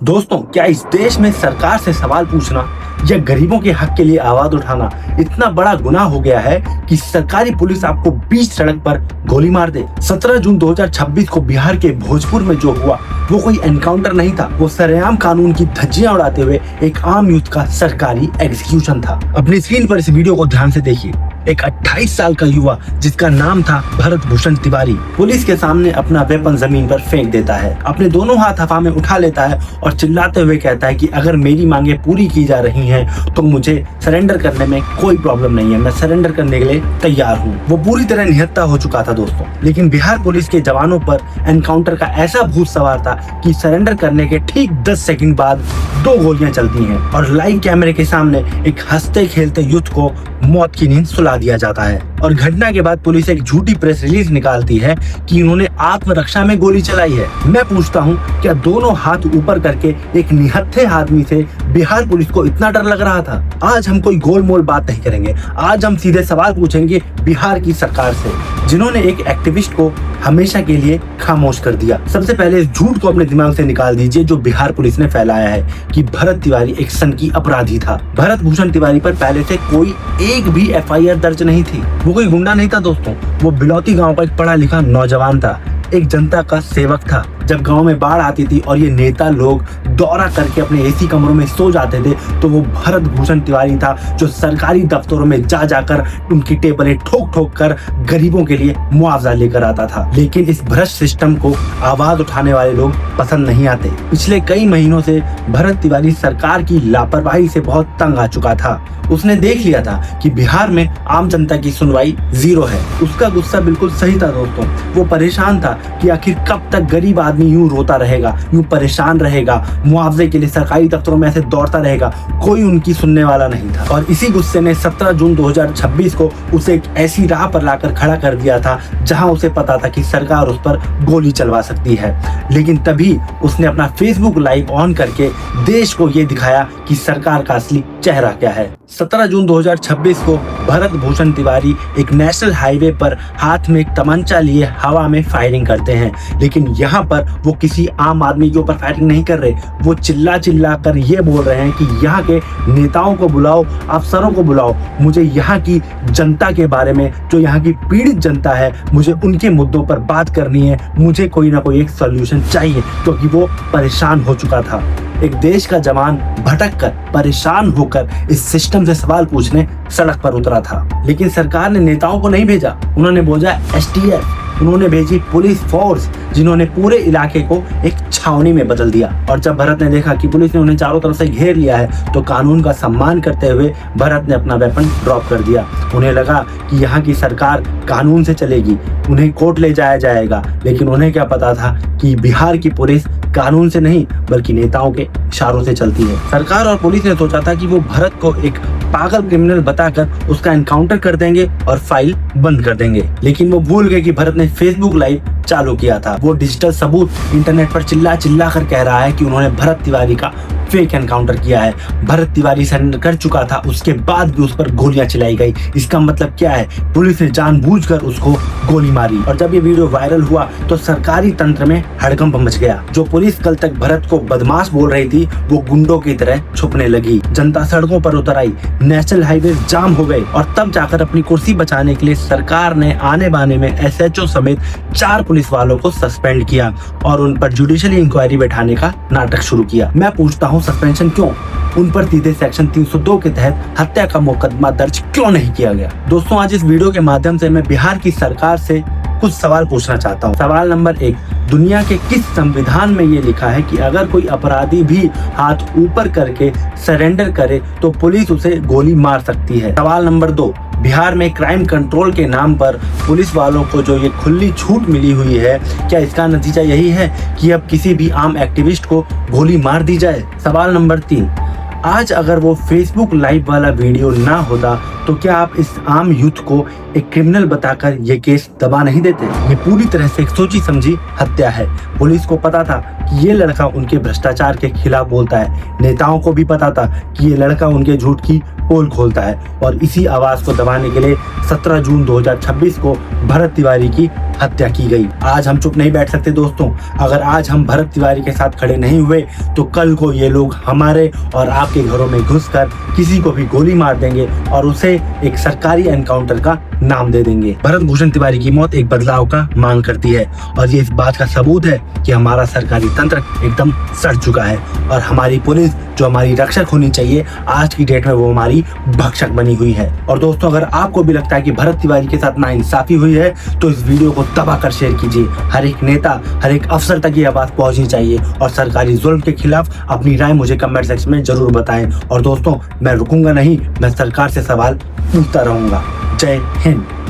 दोस्तों, क्या इस देश में सरकार से सवाल पूछना या गरीबों के हक के लिए आवाज उठाना इतना बड़ा गुनाह हो गया है कि सरकारी पुलिस आपको बीच सड़क पर गोली मार दे। 17 जून 2026 को बिहार के भोजपुर में जो हुआ वो कोई एनकाउंटर नहीं था, वो सरेआम कानून की धज्जियां उड़ाते हुए एक आम यूथ का सरकारी एग्जीक्यूशन था। अपनी स्क्रीन पर इस वीडियो को ध्यान से देखिए। एक 28 साल का युवा जिसका नाम था भरत भूषण तिवारी पुलिस के सामने अपना वेपन जमीन पर फेंक देता है, अपने दोनों हाथ हवा में उठा लेता है और चिल्लाते हुए कहता है कि अगर मेरी मांगे पूरी की जा रही हैं तो मुझे सरेंडर करने में कोई प्रॉब्लम नहीं है, मैं सरेंडर करने के लिए तैयार हूँ। वो पूरी तरह निहत्था हो चुका था दोस्तों, लेकिन बिहार पुलिस के जवानों पर एनकाउंटर का ऐसा भूत सवार था कि सरेंडर करने के ठीक 10 सेकंड बाद 2 गोलियां चलती हैं और लाइव कैमरे के सामने एक हंसते खेलते यूथ को मौत की नींद सुला दिया जाता है। और घटना के बाद पुलिस एक झूठी प्रेस रिलीज निकालती है कि उन्होंने आत्मरक्षा में गोली चलाई है। मैं पूछता हूँ, क्या दोनों हाथ ऊपर करके एक निहत्थे आदमी से बिहार पुलिस को इतना डर लग रहा था? आज हम कोई गोलमोल बात नहीं करेंगे, आज हम सीधे सवाल पूछेंगे बिहार की सरकार से, जिन्होंने एक एक्टिविस्ट को हमेशा के लिए खामोश कर दिया। सबसे पहले इस झूठ को अपने दिमाग से निकाल दीजिए जो बिहार पुलिस ने फैलाया है कि भरत तिवारी एक सनकी अपराधी था। भरत भूषण तिवारी पर पहले से कोई एक भी FIR दर्ज नहीं थी। वो कोई गुंडा नहीं था दोस्तों, वो बिलौती गांव का एक पढ़ा लिखा नौजवान था, एक जनता का सेवक था। जब गांव में बाढ़ आती थी और ये नेता लोग दौरा करके अपने AC कमरों में सो जाते थे तो वो भरत भूषण तिवारी था जो सरकारी दफ्तरों में जा जाकर उनकी टेबलें ठोक ठोक कर गरीबों के लिए मुआवजा लेकर आता था। लेकिन इस भ्रष्ट सिस्टम को आवाज उठाने वाले लोग पसंद नहीं आते। पिछले कई महीनों से भरत तिवारी सरकार की लापरवाही से बहुत तंग आ चुका था। उसने देख लिया था कि बिहार में आम जनता की सुनवाई 0 है। उसका गुस्सा बिल्कुल सही था दोस्तों, वो परेशान था कि आखिर कब तक गरीब आदमी यूं रोता रहेगा, यूं परेशान रहेगा, मुआवजे के लिए सरकारी दफ्तरों में ऐसे दौड़ता रहेगा, कोई उनकी सुनने वाला नहीं था। और इसी गुस्से ने 17 जून 2026 को उसे एक ऐसी राह पर लाकर खड़ा कर दिया था जहां उसे पता था कि सरकार उस पर गोली चलवा सकती है। लेकिन तभी उसने अपना फेसबुक लाइव ऑन करके देश को ये दिखाया कि सरकार का असली चेहरा क्या है। 17 जून 2026 को भरत भूषण तिवारी एक नेशनल हाईवे पर हाथ में एक तमंचा लिए हवा में फायरिंग करते हैं। लेकिन यहाँ पर वो किसी आम आदमी के ऊपर फायरिंग नहीं कर रहे, वो चिल्ला चिल्ला कर ये बोल रहे हैं कि यहाँ के नेताओं को बुलाओ, अफसरों को बुलाओ, मुझे यहाँ की जनता के बारे में, जो यहाँ की पीड़ित जनता है, मुझे उनके मुद्दों पर बात करनी है, मुझे कोई ना कोई एक सोल्यूशन चाहिए, क्योंकि वो परेशान हो चुका था। एक देश का जवान भटक कर परेशान होकर इस सिस्टम से सवाल पूछने सड़क पर उतरा था। लेकिन सरकार ने नेताओं को नहीं भेजा, उन्होंने भेजा STF, उन्होंने भेजी पुलिस फोर्स, जिन्होंने पूरे इलाके को एक छावनी में बदल दिया। और जब भरत ने देखा कि पुलिस ने उन्हें चारों तरफ से घेर लिया है तो कानून का सम्मान करते हुए भरत ने अपना वेपन ड्रॉप कर दिया। उन्हें लगा कि यहाँ की सरकार कानून से चलेगी, उन्हें कोर्ट ले जाया जाएगा, लेकिन उन्हें क्या पता था कि बिहार की पुलिस कानून से नहीं बल्कि नेताओं के इशारों से चलती है। सरकार और पुलिस ने सोचा था कि वो भरत को एक पागल क्रिमिनल बताकर उसका एनकाउंटर कर देंगे और फाइल बंद कर देंगे, लेकिन वो भूल गए कि भरत ने फेसबुक लाइव चालू किया था। वो डिजिटल सबूत इंटरनेट पर चिल्ला चिल्ला कर कह रहा है कि उन्होंने भरत तिवारी का फेक एनकाउंटर किया है। भरत तिवारी सरेंडर कर चुका था, उसके बाद भी उस पर गोलियां चलाई गई। इसका मतलब क्या है? पुलिस ने जानबूझकर उसको गोली मारी। और जब ये वीडियो वायरल हुआ तो सरकारी तंत्र में हड़कंप मच गया। जो पुलिस कल तक भरत को बदमाश बोल रही थी वो गुंडों की तरह छुपने लगी। जनता सड़कों पर उतर आई, नेशनल हाईवे जाम हो गए और तब जाकर अपनी कुर्सी बचाने के लिए सरकार ने आने बाने में SHO समेत 4 पुलिस वालों को सस्पेंड किया और उन पर जुडिशियली इंक्वायरी बैठाने का नाटक शुरू किया। मैं पूछता हूँ, सस्पेंशन क्यों? उन पर सीधे सेक्शन 302 के तहत हत्या का मुकदमा दर्ज क्यों नहीं किया गया? दोस्तों, आज इस वीडियो के माध्यम से मैं बिहार की सरकार से कुछ सवाल पूछना चाहता हूँ। सवाल नंबर 1, दुनिया के किस संविधान में ये लिखा है कि अगर कोई अपराधी भी हाथ ऊपर करके सरेंडर करे तो पुलिस उसे गोली मार सकती है? सवाल नंबर 2, बिहार में क्राइम कंट्रोल के नाम पर पुलिस वालों को जो ये खुली छूट मिली हुई है, क्या इसका नतीजा यही है कि अब किसी भी आम एक्टिविस्ट को गोली मार दी जाए? सवाल नंबर 3, आज अगर वो फेसबुक लाइव वाला वीडियो ना होता तो क्या आप इस आम यूथ को एक क्रिमिनल बताकर ये केस दबा नहीं देते? ये पूरी तरह से एक सोची समझी हत्या है। पुलिस को पता था कि ये लड़का उनके भ्रष्टाचार के खिलाफ बोलता है। नेताओं को भी पता था कि ये लड़का उनके झूठ की पोल खोलता है और इसी आवाज को दबाने के लिए 17 जून 2026 को भरत तिवारी की हत्या की गई। आज हम चुप नहीं बैठ सकते दोस्तों। अगर आज हम भरत तिवारी के साथ खड़े नहीं हुए तो कल को ये लोग हमारे और आपके घरों में घुसकर किसी को भी गोली मार देंगे और उसे एक सरकारी एनकाउंटर का नाम दे देंगे। भरत भूषण तिवारी की मौत एक बदलाव का मांग करती है और ये इस बात का सबूत है कि हमारा सरकारी तंत्र एकदम सड़ चुका है और हमारी पुलिस जो हमारी रक्षक होनी चाहिए आज की डेट में वो हमारी भक्षक बनी हुई है। और दोस्तों अगर आपको भी लगता है कि भरत तिवारी के साथ नाइंसाफी हुई है तो इस वीडियो को दबाकर शेयर कीजिए। हर एक नेता, हर एक अफसर तक ये आवाज पहुंचनी चाहिए और सरकारी जुल्म के खिलाफ अपनी राय मुझे कमेंट सेक्शन में जरूर बताएं। और दोस्तों मैं रुकूंगा नहीं, मैं सरकार से सवाल पूछता रहूंगा। जय हिंद।